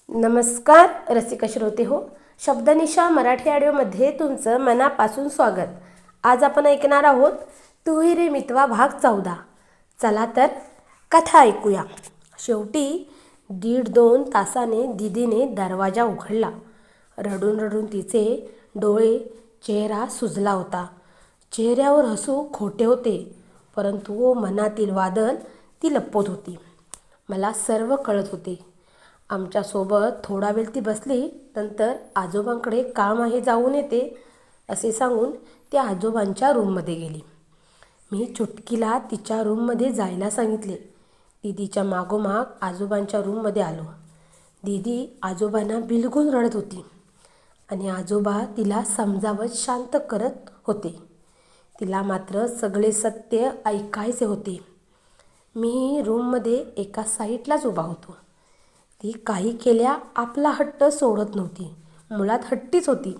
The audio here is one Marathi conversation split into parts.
नमस्कार रसिक श्रोते हो. शब्दनिशा मराठी ऑडिओमध्ये तुमचं मनापासून स्वागत. आज आपण ऐकणार आहोत तू ही रे मितवा भाग 14. चला तर कथा ऐकूया. शेवटी 1.5-2 तासाने दीदीने दरवाजा उघडला. रडून रडून तिचे डोळे, चेहरा सुजला होता. चेहऱ्यावर हसू खोटे होते, परंतु मनातील वादळ ती लपवत होती. मला सर्व कळत होते. आमच्यासोबत थोडा वेळ ती बसली. नंतर आजोबांकडे काम आहे, जाऊन येते असे सांगून ती आजोबांच्या रूममध्ये गेली. मी चुटकीला तिच्या रूममध्ये जायला सांगितले. दीदीच्या मागोमाग आजोबांच्या रूममध्ये आलो. दीदी आजोबांना बिलगून रडत होती आणि आजोबा तिला समजावत शांत करत होते. तिला मात्र सगळे सत्य ऐकायचे होते. मी रूममध्ये एका साईडलाच उभा होतो. ती काही केल्या आपला हट्ट सोडत नव्हती. मुळात हट्टीच होती.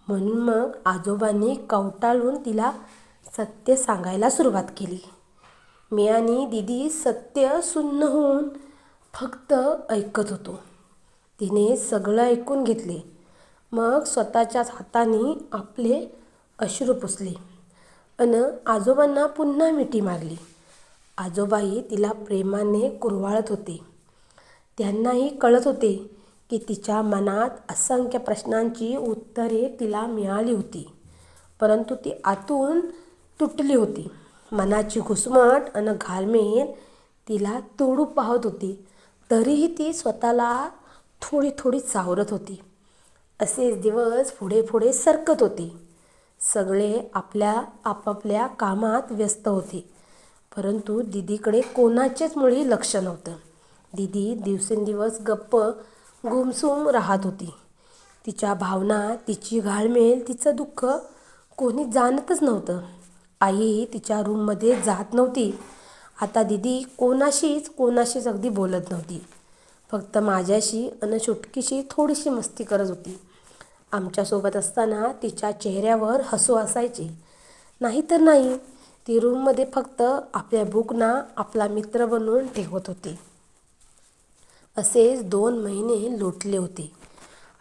म्हणून मग आजोबांनी कवटाळून तिला सत्य सांगायला सुरुवात केली. मी आणि दीदी सत्य सुन्न होऊन फक्त ऐकत होतो. तिने सगळं ऐकून घेतले. मग स्वतःच्याच हाताने आपले अश्रू पुसले अन आजोबांना पुन्हा मिठी मारली. आजोबाई तिला प्रेमाने कुरवाळत होते. त्यांनाही कळत होते की तिच्या मनात असंख्य प्रश्नांची उत्तरे तिला मिळाली होती, परंतु ती आतून तुटली होती. मनाची घुसमट आणि घालमेल तिला तोडू पाहत होती. तरीही ती स्वतःला थोडी थोडी सावरत होती. असेच दिवस पुढे पुढे सरकत होते. सगळे आपापल्या कामात व्यस्त होते, परंतु दीदीकडे कोणाचेच मुळी लक्ष नव्हतं. दीदी दिवसेंदिवस गप्प गुमसूम राहत होती. तिच्या भावना, तिची घालमेल, तिचं दुःख कोणी जाणतच नव्हतं. आई तिच्या रूममध्ये जात नव्हती. आता दीदी कोणाशीच अगदी बोलत नव्हती. फक्त माझ्याशी अन चुटकीशी थोडीशी मस्ती करत होती. आमच्यासोबत असताना तिच्या चेहऱ्यावर हसू असायचे, नाहीतर नाही. ती रूममध्ये फक्त आपल्या बुकना आपला मित्र बनवून ठेवत होती. असेच 2 महिने लोटले होते.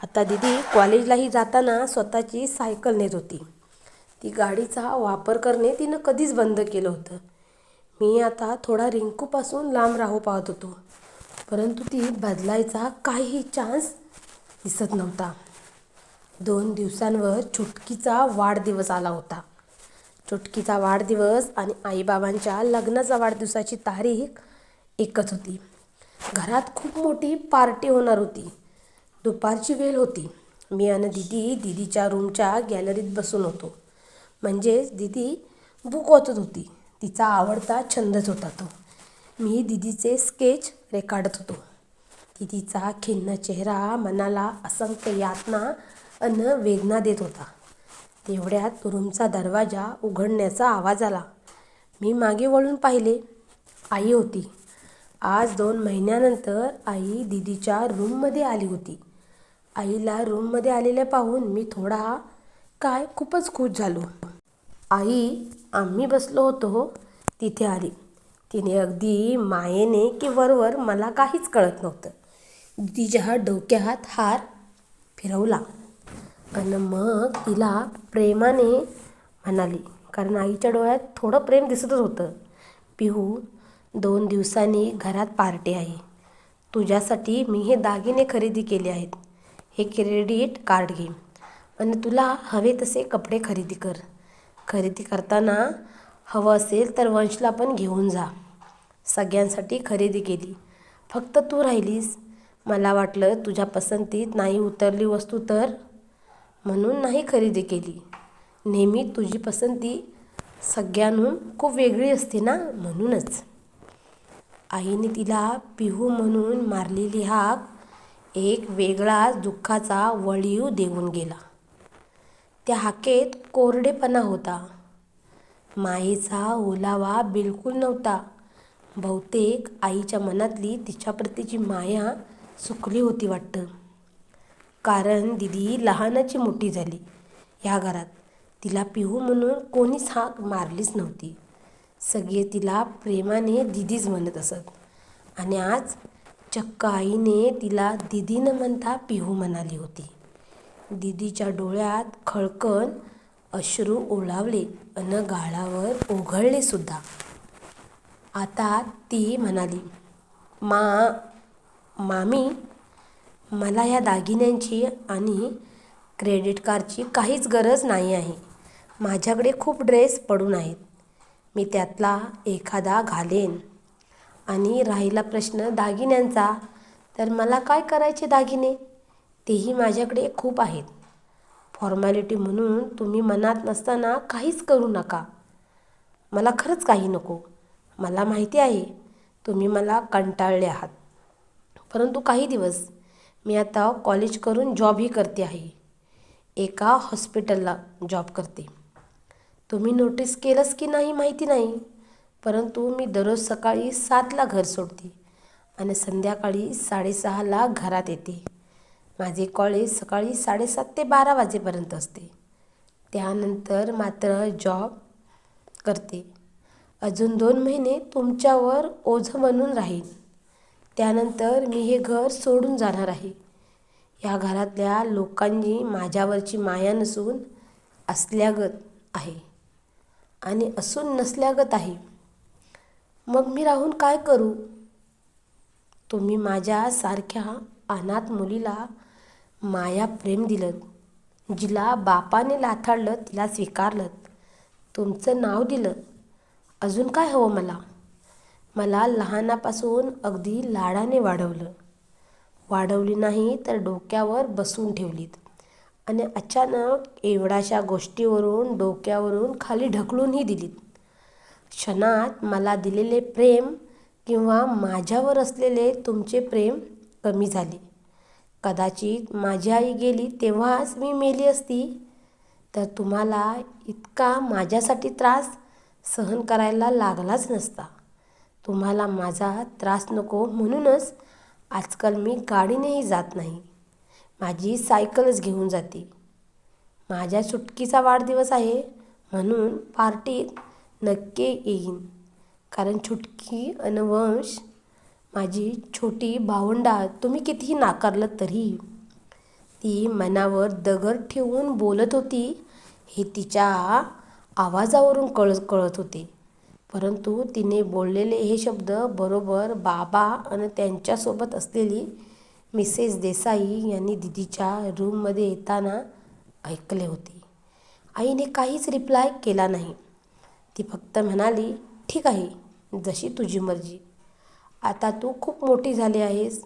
आता दीदी कॉलेजलाही जाताना स्वतःची सायकल नेत होती. ती गाडीचा वापर करणे तिनं कधीच बंद केलं होतं. मी आता थोडा रिंकूपासून लांब राहू पाहत होतो, परंतु ती बदलायचा काहीही चान्स दिसत नव्हता. 2 दिवसांवर चुटकीचा वाढदिवस आला होता. चुटकीचा वाढदिवस आणि आईबाबांच्या लग्नाचा वाढदिवसाची तारीख एकच होती. घरात खूप मोठी पार्टी होणार होती. दुपारची वेळ होती. मी आणि दीदीच्या रूमच्या गॅलरीत बसून होतो. म्हणजेच दीदी बुक वाचत होती. तिचा आवडता छंदच होता तो. मी दीदीचे स्केच रेखाटत होतो. दीदीचा खिन्न चेहरा मनाला असंख्य यातना अन वेदना देत होता. तेवढ्यात रूमचा दरवाजा उघडण्याचा आवाज आला. मी मागे वळून पाहिले. आई होती. आज 2 महिन्यानंतर आई दीदीच्या रूममध्ये आली होती. आईला रूममध्ये आलेल्या पाहून मी खूपच खुश झालो. आई, आम्ही बसलो होतो तिथे आली. तिने अगदी मायेने की वरवर, मला काहीच कळत नव्हतं, दीदीच्या डोक्यात हात फिरवला आणि मग तिला प्रेमाने म्हणाली, कारण आईच्या डोळ्यात थोडं प्रेम दिसतच होतं. पिहू, 2 दिवसांनी घरात पार्टी आहे. तुझ्यासाठी मी हे दागिने खरेदी केले आहेत. हे क्रेडिट कार्ड घे आणि तुला हवे तसे कपडे खरेदी कर. खरेदी करताना हवं असेल तर वंशला पण घेऊन जा. सगळ्यांसाठी खरेदी केली, फक्त तू राहिलीस. मला वाटलं तुझ्या पसंतीत नाही उतरली वस्तू तर, म्हणून नाही खरेदी केली. नेहमी तुझी पसंती सगळ्यांहून खूप वेगळी असते ना, म्हणूनच. आईने तिला पिहू म्हणून मारलेली हाक एक वेगळाच दुःखाचा वळीव देऊन गेला. त्या हाकेत कोरडेपणा होता. मायेचा ओलावा बिलकुल नव्हता. बहुतेक आईच्या मनातली तिच्याप्रतीची माया सुकली होती वाटतं. कारण दीदी लहानाची मोठी झाली ह्या घरात. तिला पिहू म्हणून कोणीच हाक मारलीच नव्हती. सगळे तिला प्रेमाने दीदीच म्हणत असत. आणि आज चक्क आईने तिला दीदी न म्हणता पिहू म्हणाली होती. दीदीच्या डोळ्यात खळकन अश्रू ओलावले अन गालावर ओघळले सुद्धा. आता ती म्हणाली, मामी, मला या दागिन्यांची आणि क्रेडिट कार्डची काहीच गरज नाही आहे. माझ्याकडे खूप ड्रेस पडून आहेत. मी त्यातला एखादा घालेन. आणि राहिला प्रश्न दागिन्यांचा, तर मला काय करायचे दागिने? तेही माझ्याकडे खूप आहेत. फॉर्मॅलिटी म्हणून तुम्ही मनात नसताना काहीच करू नका. मला खरंच काही नको. मला माहिती आहे तुम्ही मला कंटाळले आहात. परंतु काही दिवस मी आता कॉलेज करून जॉबही करते आहे. एका हॉस्पिटलला जॉब करते. तुम्ही नोटीस केलंच की नाही माहिती नाही, परंतु मी दररोज सकाळी 7ला घर सोडते आणि संध्याकाळी 6:30ला घरात येते. माझे कॉलेज सकाळी 7:30 ते 12 वाजेपर्यंत असते. त्यानंतर मात्र जॉब करते. अजून 2 महिने तुमच्यावर ओझं बनून राहीन. त्यानंतर मी हे घर सोडून जाणार आहे. या घरातल्या लोकांनी माझ्यावरची माया नसून असल्यागत आहे आणि असून नसल्यागत आहे. मग मी राहून काय करू? तुम्ही माझ्यासारख्या अनाथ मुलीला माया प्रेम दिलं. जिला बापाने लाथाडलं तिला स्वीकारलं. तुमचं नाव दिलं. अजून काय हवं मला? मला लहानापासून अगदी लाडाने वाढवली नाही तर डोक्यावर बसवून ठेवलीत आणि अचानक एवढ्याशा गोष्टीवरून डोक्यावरून खाली ढकलूनही दिलीत. क्षणात मला दिलेले प्रेम किंवा माझ्यावर असलेले तुमचे प्रेम कमी झाले. कदाचित माझी आई गेली तेव्हाच मी मेली असती, तर तुम्हाला इतका माझ्यासाठी त्रास सहन करायला लागलाच नसता. तुम्हाला माझा त्रास नको म्हणूनच आजकाल मी गाडीनेही जात नाही. माझी सायकलच घेऊन जाते. माझ्या सुटकीचा वाढदिवस आहे म्हणून पार्टीत नक्की येईन. कारण छुटकी अन वंश माझी छोटी भावंडा तुम्ही कितीही नाकारलं तरी. ती मनावर दगड ठेवून बोलत होती हे तिच्या आवाजावरून कळत होते. परंतु तिने बोललेले हे शब्द बरोबर बाबा आणि त्यांच्यासोबत असलेली मिसेस देसाई यांनी दीदीच्या रूममध्ये येताना ऐकले होते. आईने काहीच रिप्लाय केला नाही. ती फक्त म्हणाली, ठीक आहे, जशी तुझी मर्जी. आता तू खूप मोठी झाली आहेस.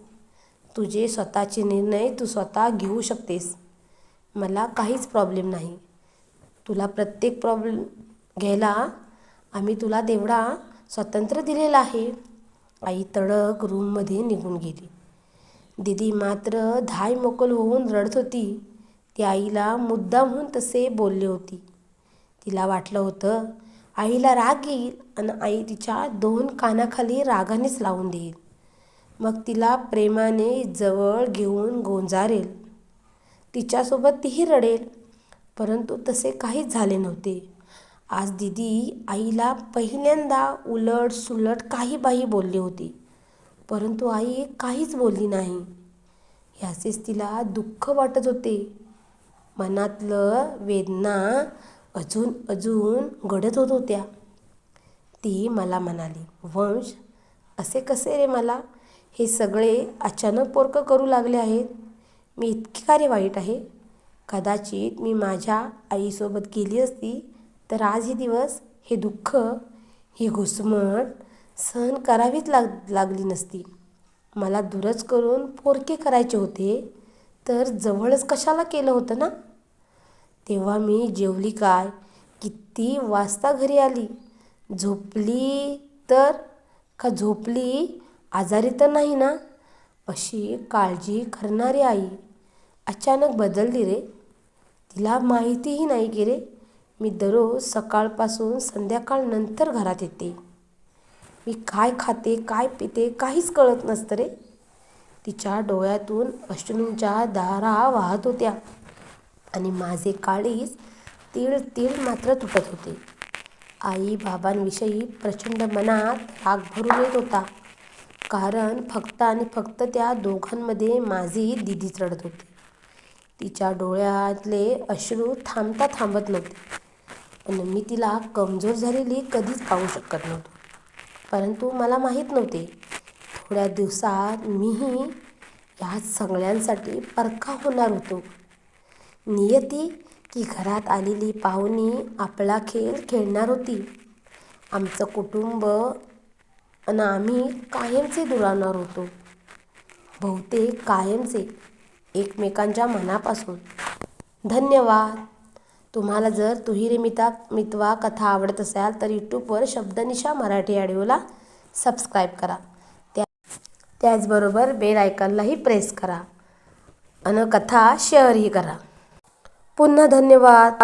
तुझे स्वतःचे निर्णय तू स्वतः घेऊ शकतेस. मला काहीच प्रॉब्लेम नाही. तुला प्रत्येक प्रॉब्लेम घ्यायला आम्ही तुला तेवढा स्वातंत्र्य दिलेलं आहे. आई तडक रूममध्ये निघून गेली. दीदी मात्र धायमोकल होऊन रडत होती. ती आईला मुद्दामहून तसे बोलले होती. तिला वाटलं होतं आईला राग येईल आणि आई तिच्या 2 कानाखाली रागानेच लावून देईल. मग तिला प्रेमाने जवळ घेऊन गोंजारेल. तिच्यासोबत तीही रडेल. परंतु तसे काहीच झाले नव्हते. आज दीदी आईला पहिल्यांदा उलट सुलट काही बाही बोलली होती, परंतु आई काहीच बोलली नाही. ह्याचेच तिला दुःख वाटत होते. मनातलं वेदना अजून गडद होत होत्या. ती मला म्हणाली, वंश, असे कसे रे मला हे सगळे अचानक पोरकं करू लागले आहेत? मी इतकी का रे वाईट आहे? कदाचित मी माझ्या आईसोबत गेली असती तर आज हे दिवस, हे दुःख, ही घुसमट सहन करावीच लागली नसती. मला दूरच करून पोरके करायचे होते तर जवळच कशाला केलं होतं ना? तेव्हा मी जेवली काय? किती वाजता घरी आली? झोपली तर का झोपली आजारी तर नाही ना? अशी काळजी करणारी आई अचानक बदलली रे. तिला माहितीही नाही की रे, मी दररोज सकाळपासून संध्याकाळनंतर घरात येते. मी काय खाते काय पिते काहीच कळत नसतं रे. तिच्या डोळ्यातून अश्रूंच्या धारा वाहत होत्या आणि माझे काळीज तीळ मात्र तुटत होते. आई बाबांविषयी प्रचंड मनात राग भरून येत होता. कारण फक्त आणि फक्त त्या दोघांमध्ये माझी दीदी रडत होती. तिच्या डोळ्यातले अश्रू थांबता थांबत नव्हते. पण मी तिला कमजोर झालेली कधीच पाहू शकत नव्हतो. परंतु मला माहीत नव्हते, थोड्या दिवसात मीही या सगळ्यांसाठी परखा होणार होतो. नियती की घरात आलेली पाहुणी आपला खेळ खेळणार होती. आमचं कुटुंब आणि आम्ही कायमचे दुरावणार होतो. बहुतेक कायमचे, एकमेकांच्या मनापासून. धन्यवाद. तुम्हाला जर तुहिरे मितवा कथा आवडत असाल तर यूट्यूबवर शब्दनिशा मराठी ऑडिओला सबस्क्राईब करा. त्याचबरोबर बेल आयकॉनलाही प्रेस करा आणि कथा शेअरही करा. पुन्हा धन्यवाद.